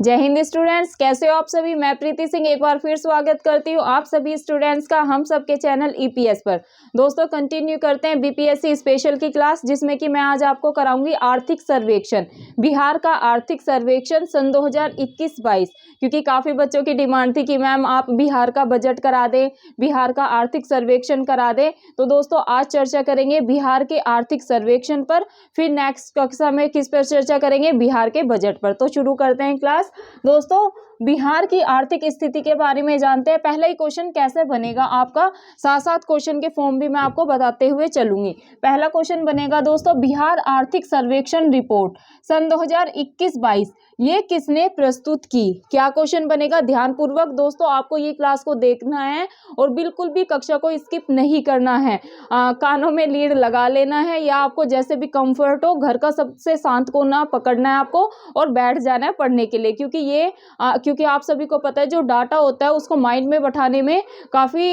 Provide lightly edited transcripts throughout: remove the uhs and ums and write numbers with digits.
जय हिंद स्टूडेंट्स, कैसे हो आप सभी। मैं प्रीति सिंह एक बार फिर स्वागत करती हूँ आप सभी स्टूडेंट्स का हम सबके चैनल ईपीएस पर। दोस्तों कंटिन्यू करते हैं बीपीएससी स्पेशल की क्लास, जिसमें कि मैं आज आपको कराऊंगी आर्थिक सर्वेक्षण, बिहार का आर्थिक सर्वेक्षण सन 2021-22। क्योंकि काफ़ी बच्चों की डिमांड थी कि मैम आप बिहार का बजट करा दें, बिहार का आर्थिक सर्वेक्षण करा दें। तो दोस्तों आज चर्चा करेंगे बिहार के आर्थिक सर्वेक्षण पर, फिर नेक्स्ट कक्षा में किस पर चर्चा करेंगे, बिहार के बजट पर। तो शुरू करते हैं क्लास। दोस्तों बिहार की आर्थिक स्थिति के बारे में जानते हैं। पहला ही क्वेश्चन कैसे बनेगा आपका, साथ साथ क्वेश्चन के फॉर्म भी मैं आपको बताते हुए चलूंगी। पहला क्वेश्चन बनेगा दोस्तों, बिहार आर्थिक सर्वेक्षण रिपोर्ट सन 2021-22 ये किसने प्रस्तुत की। क्या क्वेश्चन बनेगा, ध्यानपूर्वक दोस्तों आपको ये क्लास को देखना है और बिल्कुल भी कक्षा को स्किप नहीं करना है। कानों में लीड लगा लेना है या आपको जैसे भी कंफर्ट हो, घर का सबसे शांत कोना पकड़ना है आपको और बैठ जाना है पढ़ने के लिए। क्योंकि आप सभी को पता है जो डाटा होता है उसको माइंड में बैठाने में काफ़ी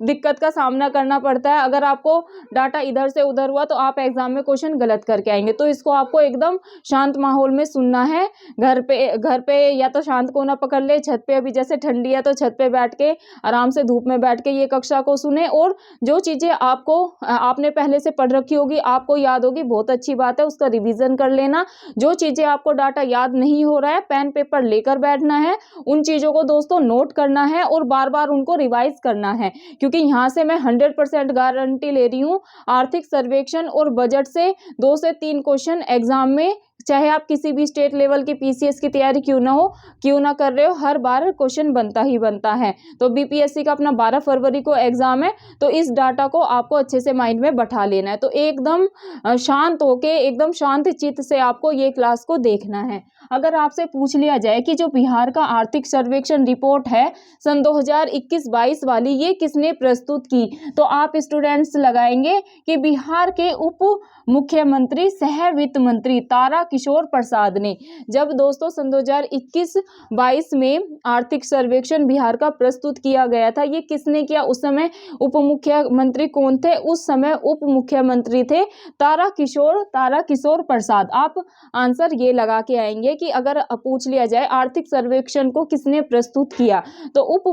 दिक्कत का सामना करना पड़ता है। अगर आपको डाटा इधर से उधर हुआ तो आप एग्जाम में क्वेश्चन गलत करके आएंगे। तो इसको आपको एकदम शांत माहौल में सुनना है। घर पे या तो शांत कोना पकड़ ले, छत पे अभी जैसे ठंडी है तो छत पे बैठ के आराम से धूप में बैठ के ये कक्षा को सुने। और जो चीज़ें आपने पहले से पढ़ रखी होगी, आपको याद होगी, बहुत अच्छी बात है, उसका रिवीजन कर लेना। जो चीज़ें आपको डाटा याद नहीं हो रहा है, पेन पेपर लेकर बैठना है, उन चीज़ों को दोस्तों नोट करना है और बार बार उनको रिवाइज करना है। क्योंकि यहाँ से मैं 100% गारंटी ले रही हूँ, आर्थिक सर्वेक्षण और बजट से 2 से 3 क्वेश्चन एग्जाम में, चाहे आप किसी भी स्टेट लेवल की पीसीएस की तैयारी क्यों ना कर रहे हो, हर बार क्वेश्चन बनता ही बनता है। तो बीपीएससी का अपना 12 फरवरी को एग्जाम है, तो इस डाटा को आपको अच्छे से माइंड में बैठा लेना है। तो एकदम शांत होके, एकदम शांत चित्त से आपको ये क्लास को देखना है। अगर आपसे पूछ लिया जाए कि जो बिहार का आर्थिक सर्वेक्षण रिपोर्ट है सन 2021-22 वाली, ये किसने प्रस्तुत की, तो आप स्टूडेंट्स लगाएंगे कि बिहार के उप मुख्यमंत्री सह वित्त मंत्री तारा किशोर प्रसाद ने। जब दोस्तों सन 2021-22 में आर्थिक सर्वेक्षण बिहार का प्रस्तुत किया गया था, ये किसने किया, उस समय उप मुख्यमंत्री कौन थे, उस समय उप मुख्यमंत्री थे तारा किशोर प्रसाद। आप आंसर ये लगा के आएंगे कि अगर पूछ लिया जाए आर्थिक सर्वेक्षण को किसने प्रस्तुत किया, तो उप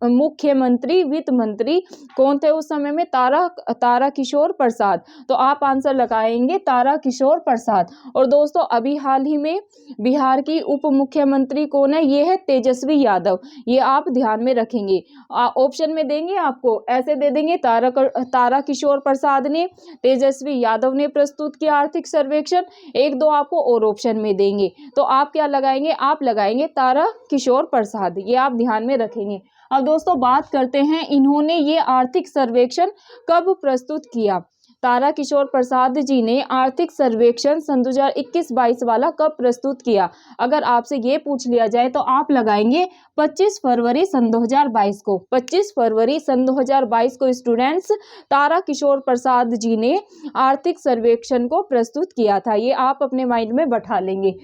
मुख्यमंत्री वित्त मंत्री कौन थे उस समय में, तारा किशोर प्रसाद। तो आप आंसर लगाएंगे तारा किशोर प्रसाद। और दोस्तों अभी हाल ही में बिहार की उप मुख्यमंत्री कौन है, ये है तेजस्वी यादव। ये आप ध्यान में रखेंगे। ऑप्शन में देंगे आपको, ऐसे दे देंगे, तारा किशोर प्रसाद ने, तेजस्वी यादव ने प्रस्तुत किया आर्थिक सर्वेक्षण। 1-2 आपको और ऑप्शन में देंगे। तो आप क्या लगाएंगे, आप लगाएंगे तारा किशोर प्रसाद। ये आप ध्यान में रखेंगे। अब दोस्तों बात करते हैं, इन्होंने ये आर्थिक सर्वेक्षण कब प्रस्तुत किया। तारा किशोर प्रसाद जी ने आर्थिक सर्वेक्षण सन 2021-22 वाला कब प्रस्तुत किया। अगर आपसे ये पूछ लिया जाए तो आप लगाएंगे 25 फरवरी सन 2022 को। 25 फरवरी सन 2022 को स्टूडेंट्स तारा किशोर प्रसाद जी ने आर्थिक सर्वेक्षण को प्रस्तुत किया था। ये आप अपने माइंड में बैठा लेंगे।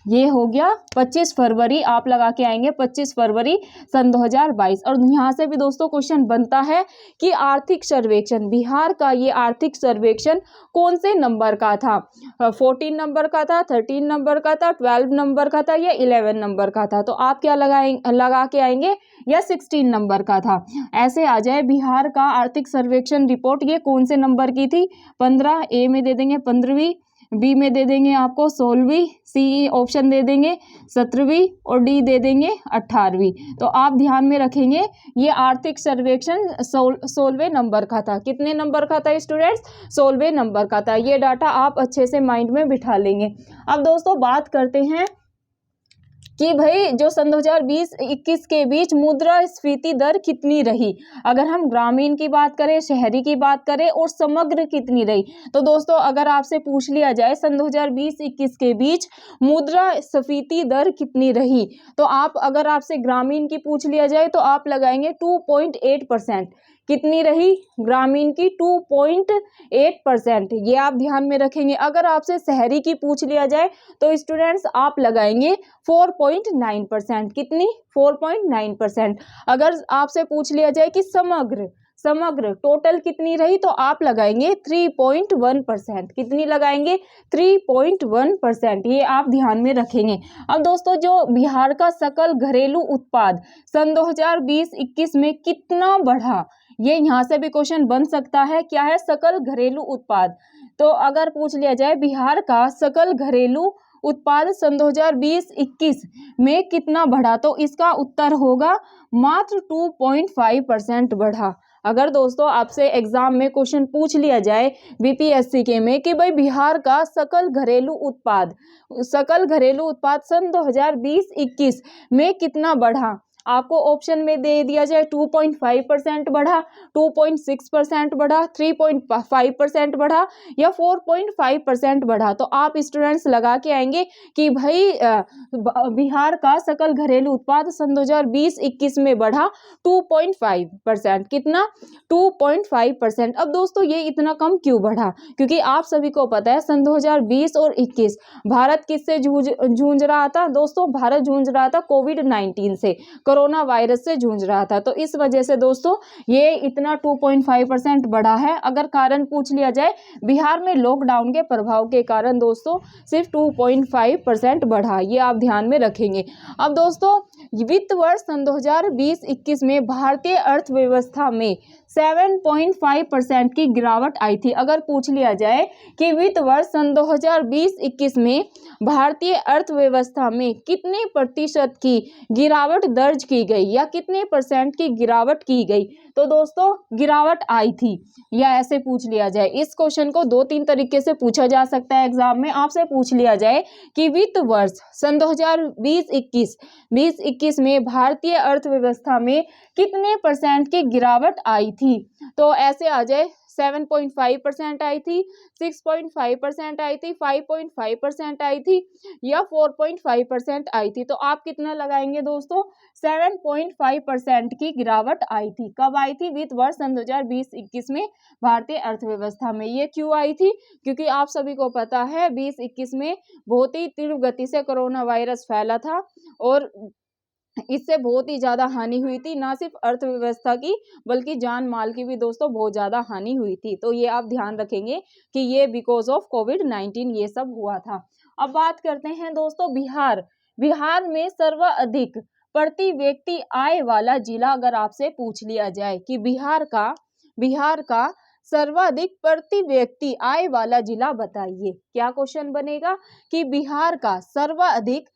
ये हो गया 25 फरवरी, आप लगा के आएंगे 25 फरवरी सन 2022। और यहाँ से भी दोस्तों क्वेश्चन बनता है कि आर्थिक सर्वेक्षण, बिहार का ये आर्थिक सर्वेक्षण कौन से नंबर का था, 14 नंबर का था, 13 नंबर का था, 12 नंबर का था या 11 नंबर का था। तो आप क्या लगा के आएंगे, या 16 नंबर का था। ऐसे आ जाए बिहार का आर्थिक सर्वेक्षण रिपोर्ट ये कौन से नंबर की थी, 15, ए में दे देंगे 15वीं, बी में दे देंगे आपको 16वीं, सी ऑप्शन दे देंगे 17वीं और डी दे देंगे 18वीं। तो आप ध्यान में रखेंगे ये आर्थिक सर्वेक्षण 16वें नंबर का था। कितने नंबर का था स्टूडेंट्स, 16वें नंबर का था। ये डाटा आप अच्छे से माइंड में बिठा लेंगे। अब दोस्तों बात करते हैं कि भाई जो सन 2020-21 के बीच मुद्रास्फीति दर कितनी रही। अगर हम ग्रामीण की बात करें, शहरी की बात करें और समग्र कितनी रही, तो दोस्तों अगर आपसे पूछ लिया जाए सन 2020-21 के बीच मुद्रास्फीति दर कितनी रही, तो अगर आपसे ग्रामीण की पूछ लिया जाए तो आप लगाएंगे 2.8%। कितनी रही ग्रामीण की, 2.8%। ये आप ध्यान में रखेंगे। अगर आपसे शहरी की पूछ लिया जाए तो स्टूडेंट्स आप लगाएंगे 4.9%। कितनी, 4.9%। अगर आपसे पूछ लिया जाए कि समग्र समग्र टोटल कितनी रही, तो आप लगाएंगे 3.1%। कितनी लगाएंगे, 3.1%। ये आप ध्यान में रखेंगे। अब दोस्तों जो बिहार का सकल घरेलू उत्पाद सन 2020-21 में कितना बढ़ा, ये यहाँ से भी क्वेश्चन बन सकता है। क्या है, सकल घरेलू उत्पाद। तो अगर पूछ लिया जाए बिहार का सकल घरेलू उत्पाद सन 2020-21 में कितना बढ़ा, तो इसका उत्तर होगा मात्र 2.5% बढ़ा। अगर दोस्तों आपसे एग्जाम में क्वेश्चन पूछ लिया जाए बीपीएससी के में कि भाई बिहार का सकल घरेलू उत्पाद सन 2020-21 में कितना बढ़ा, आपको ऑप्शन में दे दिया जाए 2.5% बढ़ा, 2.6% बढ़ा, 3.5% बढ़ा या 4.5% बढ़ा, तो आप स्टूडेंट्स लगा के आएंगे कि भाई बिहार का सकल घरेलू उत्पाद सन 2020-21 में बढ़ा 2.5%। कितना, 2.5%। अब दोस्तों ये इतना कम क्यों बढ़ा, क्योंकि आप सभी को पता है सन 2020 और 21 भारत किससे जूझ रहा था दोस्तों, भारत जूझ रहा था कोविड-19 से, कोरोना वायरस से जूझ रहा था। तो इस वजह से दोस्तों ये इतना 2.5% बढ़ा है। अगर कारण पूछ लिया जाए बिहार में लॉकडाउन के प्रभाव के कारण दोस्तों सिर्फ 2.5% बढ़ा, ये आप ध्यान में रखेंगे। अब दोस्तों वित्त वर्ष सन 2020-21 में भारतीय अर्थव्यवस्था में 7.5% की गिरावट आई थी। अगर पूछ लिया जाए कि वित्त वर्ष सन 2020-21 में भारतीय अर्थव्यवस्था में कितने प्रतिशत की गिरावट दर्ज की गई या कितने परसेंट की गिरावट की गई, तो दोस्तों गिरावट आई थी, या ऐसे पूछ लिया जाए। इस क्वेश्चन को 2-3 तरीके से पूछा जा सकता है एग्जाम में। आपसे पूछ लिया जाए कि वित्त वर्ष सन 2020-21 में भारतीय अर्थव्यवस्था में कितने परसेंट की गिरावट आई थी, तो ऐसे आ जाए 7.5% आई थी, 6.5% आई थी, 5.5% आई थी या 4.5% आई थी। तो आप कितना लगाएंगे दोस्तों, 7.5% की गिरावट आई थी। कब आई थी, वित्त वर्ष सन 2020-21 में भारतीय अर्थव्यवस्था में। ये क्यों आई थी, क्योंकि आप सभी को पता है 2021 में बहुत ही तीव्र गति से कोरोना वायरस फैला था और इससे बहुत ही ज्यादा हानि हुई थी, ना सिर्फ अर्थव्यवस्था की बल्कि जान माल की भी दोस्तों बहुत ज्यादा हानि हुई थी। तो ये आप ध्यान रखेंगे कि ये बिकॉज ऑफ कोविड-19 ये सब हुआ था। अब बात करते हैं दोस्तों बिहार में सर्वाधिक प्रति व्यक्ति आय वाला जिला, अगर आपसे पूछ लिया जाए कि बिहार का सर्वाधिक प्रति व्यक्ति आय वाला जिला बताइए, क्या क्वेश्चन बनेगा कि बिहार का सर्वाधिक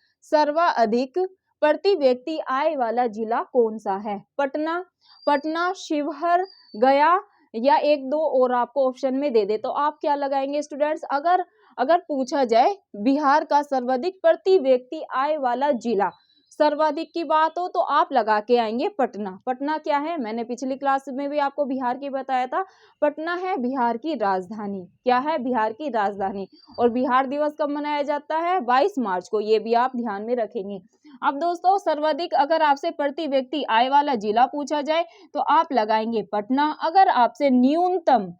प्रति व्यक्ति आय वाला जिला कौन सा है, पटना, शिवहर, गया या 1-2 और आपको ऑप्शन में दे दे, तो आप क्या लगाएंगे स्टूडेंट्स। अगर पूछा जाए बिहार का सर्वाधिक प्रति व्यक्ति आय वाला जिला, सर्वाधिक की बात हो तो आप लगा के आएंगे पटना क्या है, मैंने पिछली क्लास में भी आपको बिहार की बताया था, पटना है बिहार की राजधानी। क्या है, बिहार की राजधानी। और बिहार दिवस कब मनाया जाता है, 22 मार्च को, ये भी आप ध्यान में रखेंगे। अब दोस्तों सर्वाधिक अगर आपसे प्रति व्यक्ति आय वाला जिला पूछा जाए तो आप लगाएंगे पटना। अगर आपसे न्यूनतम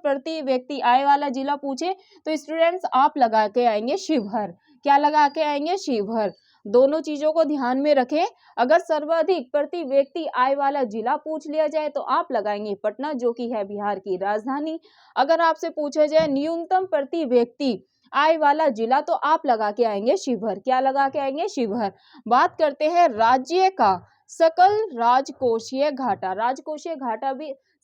प्रति व्यक्ति आय वाला जिला पूछे तो स्टूडेंट्स आप लगा के आएंगे शिवहर। क्या लगा के आएंगे, शिवहर। दोनों चीजों को ध्यान में रखें। अगर सर्वाधिक प्रति व्यक्ति आय वाला जिला पूछ लिया जाए तो आप लगाएंगे पटना, जो कि है बिहार की राजधानी। अगर आपसे पूछा जाए न्यूनतम प्रति व्यक्ति आय वाला जिला तो आप लगा के आएंगे शिवहर। क्या लगा के आएंगे, शिवहर। बात करते हैं राज्य का सकल राजकोषीय घाटा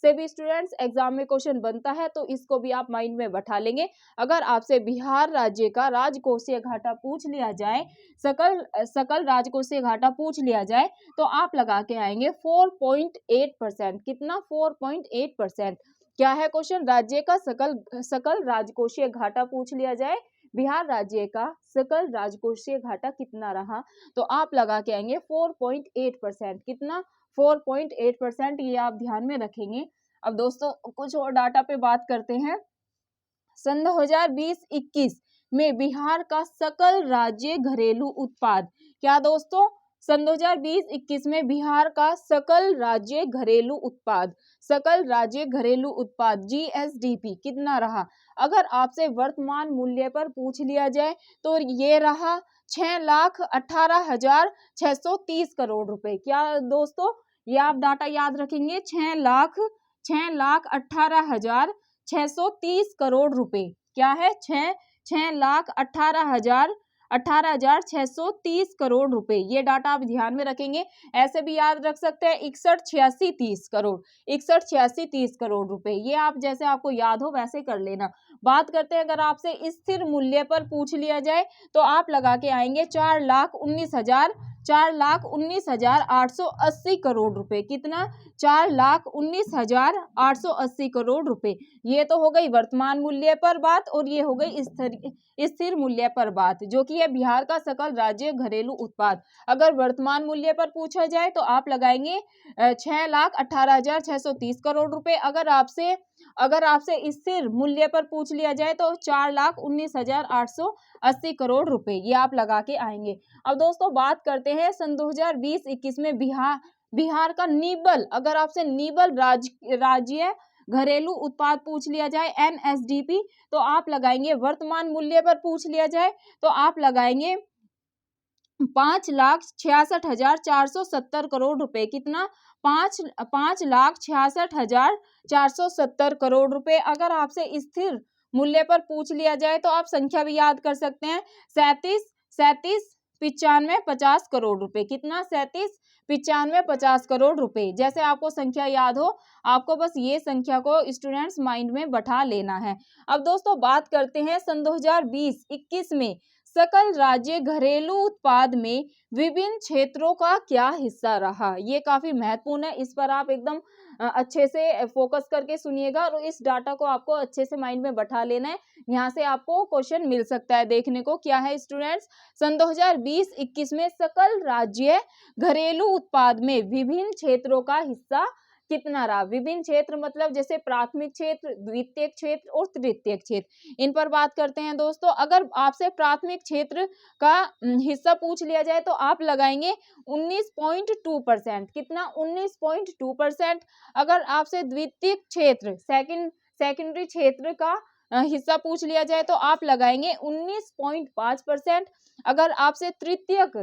से भी स्टूडेंट्स एग्जाम में क्वेश्चन बनता है, तो इसको भी आप माइंड में बैठा लेंगे। अगर आपसे बिहार राज्य का राजकोषीय घाटा पूछ लिया जाए, सकल राजकोषीय घाटा पूछ लिया जाए तो आप लगा के आएंगे 4.8%। कितना, 4.8%। क्या है क्वेश्चन, राज्य का सकल राजकोषीय घाटा पूछ लिया जाए, बिहार राज्य का सकल राजकोषीय घाटा कितना रहा, तो आप लगा के आएंगे 4.8%। कितना, 4.8%। ये आप ध्यान में रखेंगे। अब दोस्तों कुछ और डाटा पे बात करते हैं। सन 2020-21 में बिहार का सकल राज्य घरेलू उत्पाद, क्या दोस्तों, सन 2020-21 में बिहार का सकल राज्य घरेलू उत्पाद GSDP कितना रहा? अगर आपसे वर्तमान मूल्य पर पूछ लिया जाए तो ये रहा 6,18,630 करोड़ रुपए। क्या दोस्तों, ये आप डाटा याद रखेंगे, 6,18,630 करोड़ रुपए। क्या है? 6,18,630 करोड़ रुपए। ये डाटा आप ध्यान में रखेंगे। ऐसे भी याद रख सकते हैं 61,86,30 करोड़ रुपए। ये आप जैसे आपको याद हो वैसे कर लेना। बात करते हैं अगर आपसे स्थिर मूल्य पर पूछ लिया जाए तो आप लगा के आएंगे 4,19,880 करोड़ रुपए। कितना? 4,19,880 करोड़ रुपए। ये तो हो गई वर्तमान मूल्य पर बात और ये हो गई स्थिर मूल्य पर बात, जो कि है बिहार का सकल राज्य घरेलू उत्पाद। अगर वर्तमान मूल्य पर पूछा जाए तो आप लगाएंगे 6,18,630 करोड़ रुपए। अगर आपसे स्थिर मूल्य पर पूछ लिया जाए तो 4,19,880 करोड़ रुपए। ये आप लगा के आएंगे। अब दोस्तों बात करते हैं सन 2020-21 में बिहार का निबल, अगर आपसे निबल राज्य घरेलू उत्पाद पूछ लिया जाए NSDP, तो आप लगाएंगे, वर्तमान मूल्य पर पूछ लिया जाए तो आप लगाएंगे 5,66,470 करोड़ रुपए। कितना? 5,66,470 करोड़ रुपए। अगर आपसे स्थिर मूल्य पर पूछ लिया जाए तो आप संख्या भी याद कर सकते हैं, 37,95,50 करोड़ रुपए। कितना? 37,95,50 करोड़ रुपए। जैसे आपको संख्या याद हो, आपको बस ये संख्या को स्टूडेंट्स माइंड में बैठा लेना है। अब दोस्तों बात करते हैं सन 2020-21 में सकल राज्य घरेलू उत्पाद में विभिन्न क्षेत्रों का क्या हिस्सा रहा? ये काफी महत्वपूर्ण है, इस पर आप एकदम अच्छे से फोकस करके सुनिएगा और इस डाटा को आपको अच्छे से माइंड में बैठा लेना है। यहाँ से आपको क्वेश्चन मिल सकता है देखने को। क्या है स्टूडेंट्स? सन 2020-21 में सकल राज्य घरेलू उत्पाद में विभिन्न क्षेत्रों का हिस्सा कितना रहा? विभिन्न क्षेत्र मतलब जैसे प्राथमिक क्षेत्र, द्वितीयक क्षेत्र और तृतीयक क्षेत्र। इन पर बात करते हैं दोस्तों। अगर आपसे प्राथमिक क्षेत्र का हिस्सा पूछ लिया जाए तो आप लगाएंगे 19.2%। कितना? 19.2%। अगर आपसे द्वितीयक क्षेत्र सेकेंडरी क्षेत्र का हिस्सा पूछ लिया जाए तो आप लगाएंगे 19.5%। अगर आपसे तृतीयक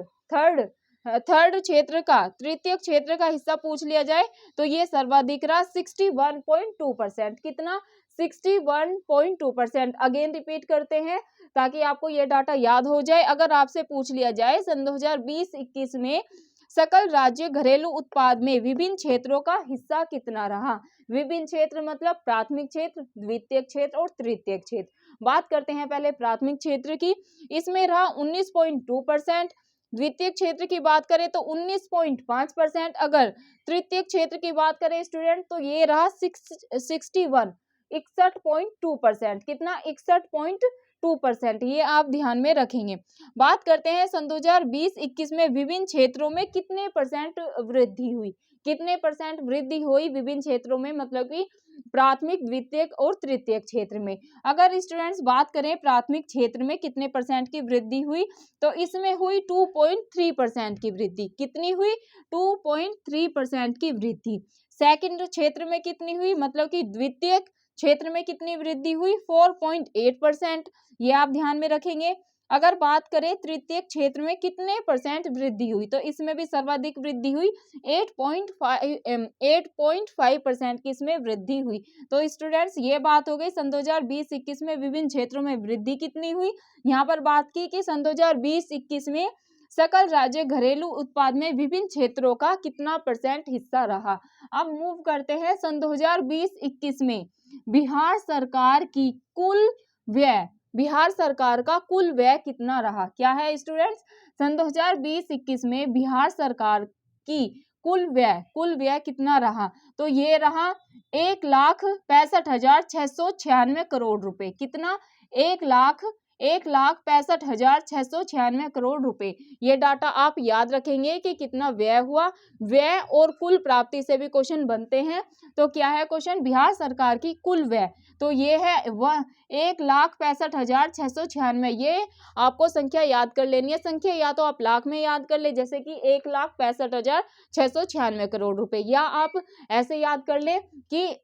क्षेत्र का हिस्सा पूछ लिया जाए तो ये सर्वाधिक रहा 61.2%। कितना? 61.2%। अगेन रिपीट करते हैं ताकि आपको ये डाटा याद हो जाए। अगर आपसे पूछ लिया जाए सन 2020-21 में सकल राज्य घरेलू उत्पाद में विभिन्न क्षेत्रों का हिस्सा कितना रहा? विभिन्न क्षेत्र मतलब प्राथमिक क्षेत्र, द्वितीयक क्षेत्र और तृतीयक क्षेत्र। बात करते हैं पहले प्राथमिक क्षेत्र की। इसमें रहा 19.2%। द्वितीय क्षेत्र की बात करें तो 19.5%। अगर तृतीय क्षेत्र की बात करें स्टूडेंट तो ये रहा 61.2%। कितना? 61.2%। ये आप ध्यान में रखेंगे। बात करते हैं सन 2020-21 में विभिन्न क्षेत्रों में कितने परसेंट वृद्धि हुई? कितने परसेंट वृद्धि हुई विभिन्न क्षेत्रों में, मतलब कि प्राथमिक, द्वितीयक और तृतीयक क्षेत्र में? अगर स्टूडेंट्स बात करें प्राथमिक क्षेत्र में कितने परसेंट की वृद्धि हुई तो इसमें हुई 2.3% की वृद्धि। कितनी हुई? 2.3% की वृद्धि। सेकंड क्षेत्र में कितनी हुई, मतलब कि द्वितीयक क्षेत्र में कितनी वृद्धि हुई? 4.8%। ये आप ध्यान में रखेंगे। अगर बात करें तृतीयक क्षेत्र में कितने परसेंट वृद्धि हुई तो इसमें भी सर्वाधिक वृद्धि हुई, 8.5% की इसमें वृद्धि हुई। तो स्टूडेंट्स ये बात हो गई सन 2020-21 में विभिन्न क्षेत्रों में वृद्धि कितनी हुई। यहाँ पर बात की कि सन 2020-21 में सकल राज्य घरेलू उत्पाद में विभिन्न क्षेत्रों का कितना परसेंट हिस्सा रहा। अब मूव करते हैं सन 2020-21 में बिहार सरकार का कुल व्यय कितना रहा? क्या है स्टूडेंट्स? सन 2020-21 में बिहार सरकार की कुल व्यय कितना रहा? तो ये रहा 1,65,696 करोड़ रुपए। कितना? 1,65,696 करोड़ रुपए। ये डाटा आप याद रखेंगे कि कितना व्यय हुआ। व्यय और कुल प्राप्ति से भी क्वेश्चन बनते हैं। तो क्या है क्वेश्चन? बिहार सरकार की कुल व्यय, तो ये है 1,65,696। ये आपको संख्या याद कर लेनी है। संख्या या तो आप लाख में याद कर ले, जैसे कि 1,65,696 करोड़ रुपए, या आप ऐसे याद कर ले कि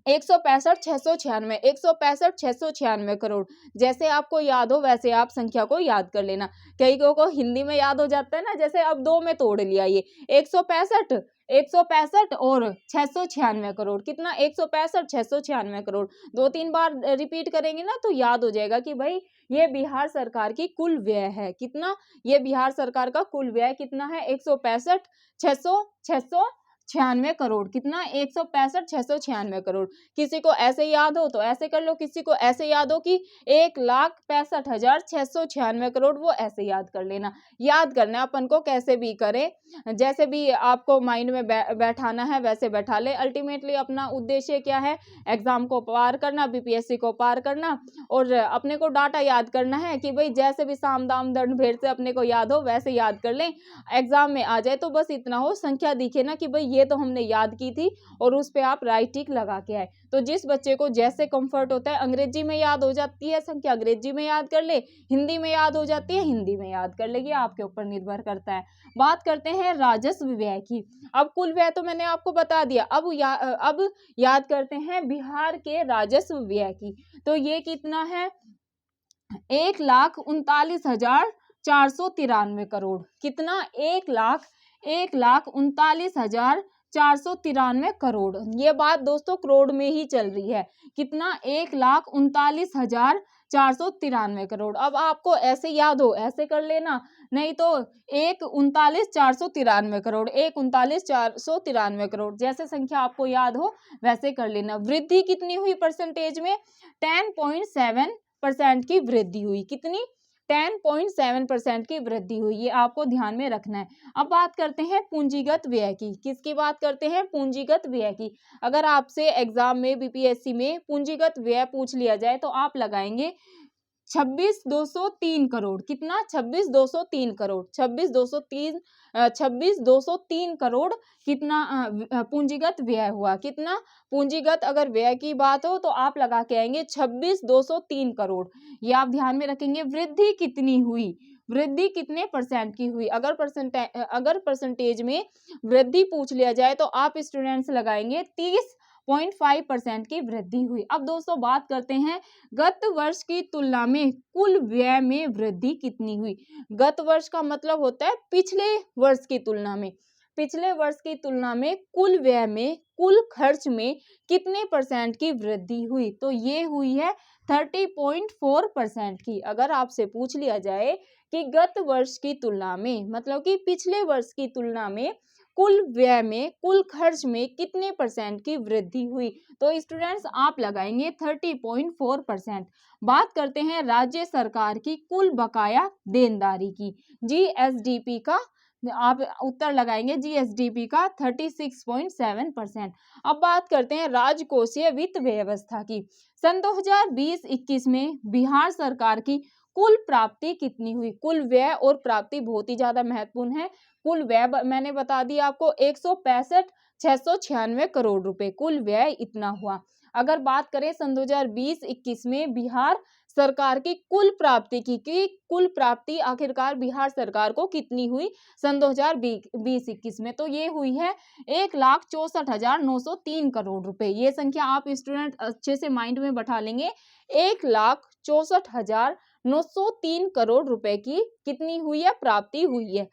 165,696 करोड़। जैसे आपको याद हो वैसे आप संख्या को याद कर लेना। कई को हिंदी में याद हो जाता है ना, जैसे अब 2 में तोड़ लिया। ये 165 और 696 करोड़, कितना? 165 696 करोड़। 2-3 बार रिपीट करेंगे ना तो याद हो जाएगा कि भाई ये बिहार सरकार की कुल व्यय है। कितना? ये बिहार सरकार का कुल व्यय कितना है? 165,696 करोड़। कितना? 165,696 करोड़। किसी को ऐसे याद हो तो ऐसे कर लो, किसी को ऐसे याद हो कि 1,65,696 करोड़, वो ऐसे याद कर लेना। याद करना अपन को कैसे भी करें, जैसे भी आपको माइंड में बैठाना है वैसे बैठा ले। अल्टीमेटली अपना उद्देश्य क्या है? एग्जाम को पार करना, बीपीएससी को पार करना, और अपने को डाटा याद करना है कि भाई जैसे भी साम दाम दंड भेद से अपने को याद हो वैसे याद कर लें। एग्जाम में आ जाए तो बस इतना हो, संख्या दिखे ना कि भाई ये तो हमने याद की थी, और उस पे आप राइट टिक लगा के आए। तो जिस बच्चे को जैसे कंफर्ट होता है, अंग्रेजी में याद हो जाती है संख्या, अंग्रेजी में याद कर ले, हिंदी में याद हो जाती है, हिंदी में याद कर ले। ये आपके ऊपर निर्भर करता है। बात करते हैं राजस्व व्यय की। अब कुल व्यय तो मैंने आपको बता दिया, अब याद करते हैं बिहार के राजस्व व्यय की। तो ये कितना है? 1,39,493 करोड़। कितना? 1,39,493 करोड़। ये बात दोस्तों करोड़ में ही चल रही है। कितना? 1,39,493 करोड़। अब आपको ऐसे याद हो ऐसे कर लेना, नहीं तो 1,39,493 करोड़, 1,39,493 करोड़, जैसे संख्या आपको याद हो वैसे कर लेना। वृद्धि कितनी हुई परसेंटेज में? 10.7% की वृद्धि हुई। कितनी? 10.7% की वृद्धि हुई। ये आपको ध्यान में रखना है। अब बात करते हैं पूंजीगत व्यय की। किसकी बात करते हैं? पूंजीगत व्यय की। अगर आपसे एग्जाम में बीपीएससी में पूंजीगत व्यय पूछ लिया जाए तो आप लगाएंगे 26,203 करोड़। कितना? 26,203 करोड़। 26,203 करोड़ कितना पूंजीगत व्यय हुआ। कितना? पूंजीगत अगर व्यय की बात हो तो आप लगा के आएंगे 26,203 करोड़। ये आप ध्यान में रखेंगे। वृद्धि कितनी हुई? वृद्धि कितने परसेंट की हुई? अगर परसेंटेज में वृद्धि पूछ लिया जाए तो आप स्टूडेंट्स लगाएंगे 30.5% की वृद्धि हुई। अब दोस्तों बात करते हैं गत वर्ष की तुलना में कुल व्यय में वृद्धि कितनी हुई। गत वर्ष का मतलब होता है पिछले वर्ष की तुलना में। पिछले वर्ष की तुलना में कुल व्यय में, कुल खर्च में कितने परसेंट की वृद्धि हुई? तो ये हुई है 30.4% की। अगर आपसे पूछ लिया जाए कि गत वर्ष की तुलना में, मतलब कि पिछले वर्ष की तुलना में कुल व्यय में, कुल खर्च में कितने परसेंट की वृद्धि हुई, तो स्टूडेंट्स आप लगाएंगे 30.4%। बात करते हैं राज्य सरकार की कुल बकाया देनदारी की। जीएसडीपी का आप उत्तर लगाएंगे, जीएसडीपी का 36.7%। अब बात करते हैं राजकोषीय वित्त व्यवस्था की। सन 2020-21 में बिहार सरकार की कुल प्राप्ति कितनी हुई? कुल व्यय और प्राप्ति बहुत ही ज्यादा महत्वपूर्ण है। कुल व्यय मैंने बता दिया आपको 165,696 करोड़ रुपए कुल व्यय इतना हुआ। अगर बात करें सन 2020-21 में बिहार सरकार की कुल प्राप्ति की, कुल प्राप्ति आखिरकार बिहार सरकार को कितनी हुई सन 2020-21 में, तो ये हुई है 1,64,903 करोड़ रुपए। ये संख्या आप स्टूडेंट अच्छे से माइंड में बैठा लेंगे। 1,64,903 करोड़ रुपए की कितनी हुई है? प्राप्ति हुई है।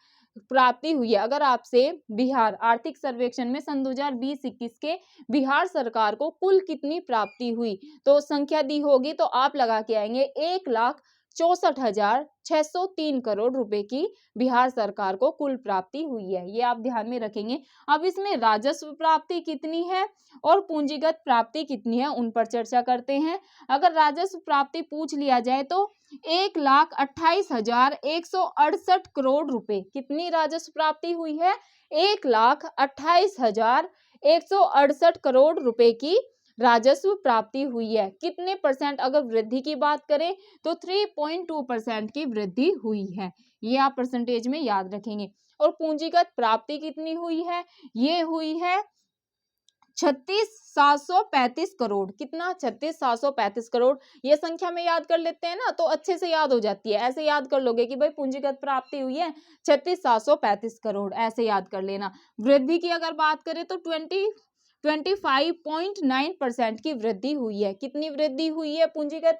प्राप्ति हुई है। अगर आपसे बिहार आर्थिक सर्वेक्षण में सन 2020-21 के बिहार सरकार को कुल कितनी प्राप्ति हुई तो संख्या दी होगी, तो आप लगा के आएंगे 1,64,603 करोड़ रुपए की बिहार सरकार को कुल प्राप्ति हुई है। ये आप ध्यान में रखेंगे। अब इसमें राजस्व प्राप्ति कितनी है और पूंजीगत प्राप्ति कितनी है, उन पर चर्चा करते हैं। अगर राजस्व प्राप्ति पूछ लिया जाए तो 1,28,168 करोड़ रुपए। कितनी राजस्व प्राप्ति हुई है? 1,28,168 करोड़ रुपए की राजस्व प्राप्ति हुई है। कितने परसेंट अगर वृद्धि की बात करें तो 3.2% की वृद्धि हुई है। ये आप परसेंटेज में याद रखेंगे। और पूंजीगत प्राप्ति कितनी हुई है? ये हुई है 36,735 करोड़। कितना? 36,735 करोड़। ये संख्या में याद कर लेते हैं ना तो अच्छे से याद हो जाती है। ऐसे याद कर लोगे कि भाई पूंजीगत प्राप्ति हुई है 36,735 करोड़, ऐसे याद कर लेना। वृद्धि की अगर बात करें तो 25.9% की वृद्धि हुई है। कितनी वृद्धि हुई है पूंजीगत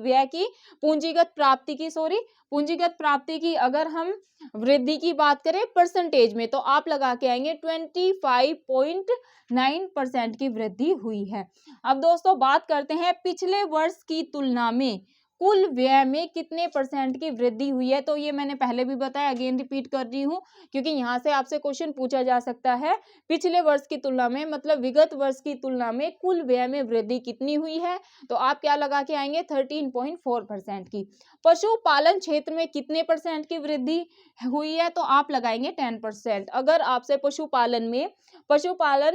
व्यय की, पूंजीगत प्राप्ति की, सॉरी, पूंजीगत प्राप्ति की अगर हम वृद्धि की बात करें परसेंटेज में तो आप लगा के आएंगे 25.9% की वृद्धि हुई है। अब दोस्तों बात करते हैं पिछले वर्ष की तुलना में कुल व्यय में कितने परसेंट की वृद्धि हुई है। तो ये मैंने पहले भी बताया, अगेन रिपीट कर रही हूँ क्योंकि यहाँ से आपसे क्वेश्चन पूछा जा सकता है। पिछले वर्ष की तुलना में मतलब विगत वर्ष की तुलना में कुल व्यय में वृद्धि कितनी हुई है, तो आप क्या लगा के आएंगे 13.4% की। पशुपालन क्षेत्र में कितने परसेंट की वृद्धि हुई है, तो आप लगाएंगे 10%। अगर आपसे पशुपालन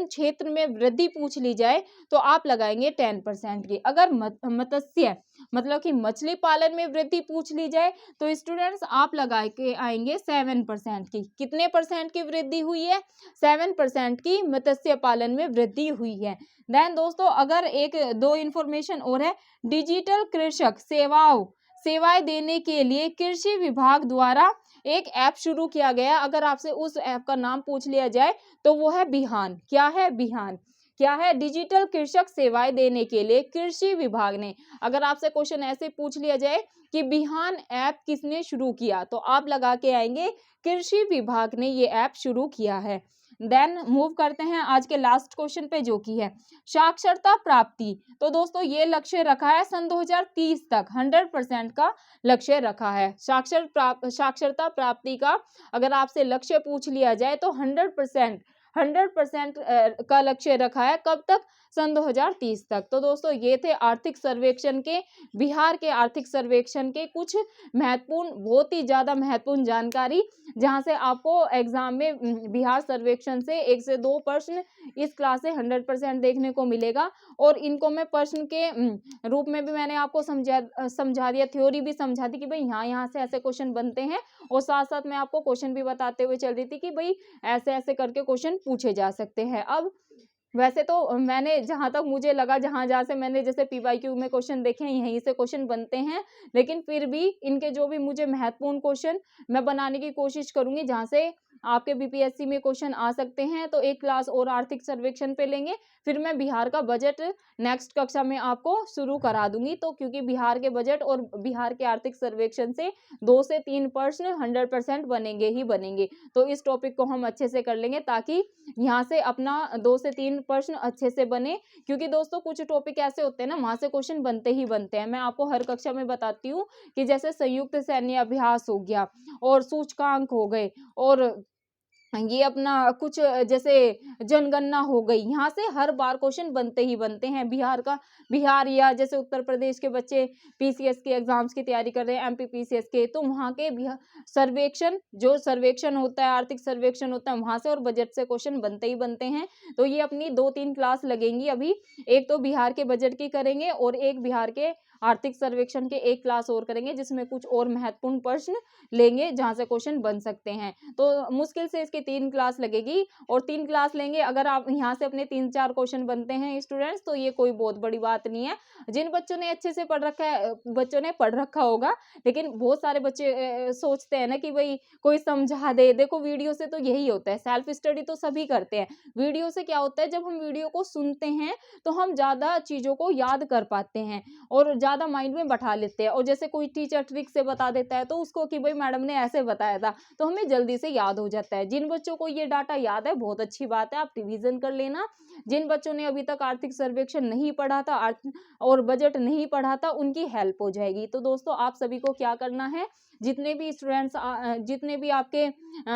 क्षेत्र में वृद्धि पूछ ली जाए तो आप लगाएंगे 10% की। अगर मत्स्य मतलब कि मछली पालन में वृद्धि पूछ ली जाए तो स्टूडेंट्स आप लगा के आएंगे 7% की। कितने परसेंट की वृद्धि हुई है? 7% की मत्स्य पालन में वृद्धि हुई है। देन दोस्तों अगर एक दो इंफॉर्मेशन और है, डिजिटल कृषक सेवाएं देने के लिए कृषि विभाग द्वारा एक ऐप शुरू किया गया। अगर आपसे उस ऐप का नाम पूछ लिया जाए तो वो है बिहान। क्या है? बिहान। क्या है? डिजिटल कृषक सेवाएं देने के लिए कृषि विभाग ने। अगर आपसे क्वेश्चन ऐसे पूछ लिया जाए कि बिहान ऐप किसने शुरू किया, तो आप लगा के आएंगे कृषि विभाग ने ये ऐप शुरू किया है। देन मूव करते हैं आज के लास्ट क्वेश्चन पे जो कि है साक्षरता प्राप्ति। तो दोस्तों ये लक्ष्य रखा है सन 2030 तक 100% का लक्ष्य रखा है। साक्षरता प्राप्ति का अगर आपसे लक्ष्य पूछ लिया जाए तो 100% का लक्ष्य रखा है। कब तक? सन 2030 तक। तो दोस्तों ये थे आर्थिक सर्वेक्षण के, बिहार के आर्थिक सर्वेक्षण के कुछ महत्वपूर्ण, बहुत ही ज्यादा महत्वपूर्ण जानकारी, जहां से आपको एग्जाम में बिहार सर्वेक्षण से 1 से 2 प्रश्न इस क्लास से 100% देखने को मिलेगा। और इनको मैं प्रश्न के रूप में भी मैंने आपको समझा दिया, थ्योरी भी समझा दी कि भाई यहाँ से ऐसे क्वेश्चन बनते हैं, और साथ साथ मैं आपको क्वेश्चन भी बताते हुए चल रही थी कि भाई ऐसे ऐसे करके क्वेश्चन पूछे जा सकते हैं। अब वैसे तो मैंने जहां तक मुझे लगा, जहां से मैंने जैसे पीवाईक्यू में क्वेश्चन देखे हैं यहीं से क्वेश्चन बनते हैं, लेकिन फिर भी इनके जो भी मुझे महत्वपूर्ण क्वेश्चन मैं बनाने की कोशिश करूंगी जहां से आपके बीपीएससी में क्वेश्चन आ सकते हैं। तो एक क्लास और आर्थिक सर्वेक्षण पे लेंगे, फिर मैं बिहार का बजट नेक्स्ट कक्षा में आपको शुरू करा दूंगी। तो क्योंकि बिहार के बजट और बिहार के आर्थिक सर्वेक्षण से 2 से 3 प्रश्न 100% बनेंगे ही बनेंगे। तो इस टॉपिक को हम अच्छे से कर लेंगे ताकि यहाँ से अपना 2 से 3 प्रश्न अच्छे से बने, क्योंकि दोस्तों कुछ टॉपिक ऐसे होते हैं ना वहां से क्वेश्चन बनते ही बनते हैं। मैं आपको हर कक्षा में बताती हूँ कि जैसे संयुक्त सैन्य अभ्यास हो गया और सूचकांक हो गए और ये अपना कुछ जैसे जनगणना हो गई, यहाँ से हर बार क्वेश्चन बनते ही बनते हैं। बिहार या जैसे उत्तर प्रदेश के बच्चे पीसीएस के एग्जाम्स की तैयारी कर रहे हैं, एमपी पीसीएस के, तो वहाँ के सर्वेक्षण होता है, आर्थिक सर्वेक्षण होता है, वहां से और बजट से क्वेश्चन बनते ही बनते हैं। तो ये अपनी 2-3 क्लास लगेंगी अभी, एक तो बिहार के बजट की करेंगे और एक बिहार के आर्थिक सर्वेक्षण के एक क्लास और करेंगे, जिसमें कुछ और महत्वपूर्ण प्रश्न लेंगे जहां से क्वेश्चन बन सकते हैं। तो मुश्किल से इसकी 3 क्लास लगेगी और 3 क्लास लेंगे। अगर आप यहाँ से अपने 3-4 क्वेश्चन बनते हैं स्टूडेंट्स, तो ये कोई बहुत बड़ी बात नहीं है। जिन बच्चों ने अच्छे से पढ़ रखा है, बच्चों ने पढ़ रखा होगा, लेकिन बहुत सारे बच्चे सोचते हैं ना कि भाई कोई समझा दे। देखो वीडियो से तो यही होता है, सेल्फ स्टडी तो सभी करते हैं। वीडियो से क्या होता है, जब हम वीडियो को सुनते हैं तो हम ज्यादा चीजों को याद कर पाते हैं और ज्यादा माइंड में बैठा लेते हैं। और जैसे कोई टीचर ट्रिक से बता देता है तो उसको कि भाई मैडम ने ऐसे बताया था, तो हमें जल्दी से याद हो जाता है। जिन बच्चों को ये डाटा याद है बहुत अच्छी बात है, आप रिवीजन कर लेना। जिन बच्चों ने अभी तक आर्थिक सर्वेक्षण नहीं पढ़ा था और बजट नहीं पढ़ा था, उनकी हेल्प हो जाएगी। तो दोस्तों आप सभी को क्या करना है, जितने भी स्टूडेंट्स, जितने भी आपके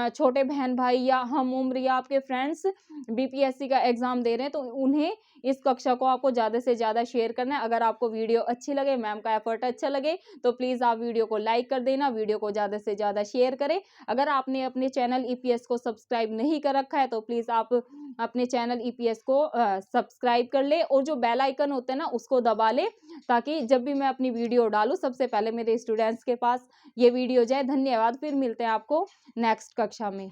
छोटे बहन भाई या हम उम्र या आपके फ्रेंड्स बीपीएससी का एग्जाम दे रहे हैं, तो उन्हें इस कक्षा को आपको ज़्यादा से ज़्यादा शेयर करना है। अगर आपको वीडियो अच्छी लगे, मैम का एफर्ट अच्छा लगे, तो प्लीज़ आप वीडियो को लाइक कर देना, वीडियो को ज़्यादा से ज़्यादा शेयर करें। अगर आपने अपने चैनल ईपीएस को सब्सक्राइब नहीं कर रखा है, तो प्लीज़ आप अपने चैनल ईपीएस को सब्सक्राइब कर ले और जो बेल आइकन होता है ना, उसको दबा ले, ताकि जब भी मैं अपनी वीडियो डालूँ, सबसे पहले मेरे स्टूडेंट्स के पास ये वीडियो जाए। धन्यवाद। फिर मिलते हैं आपको नेक्स्ट कक्षा में।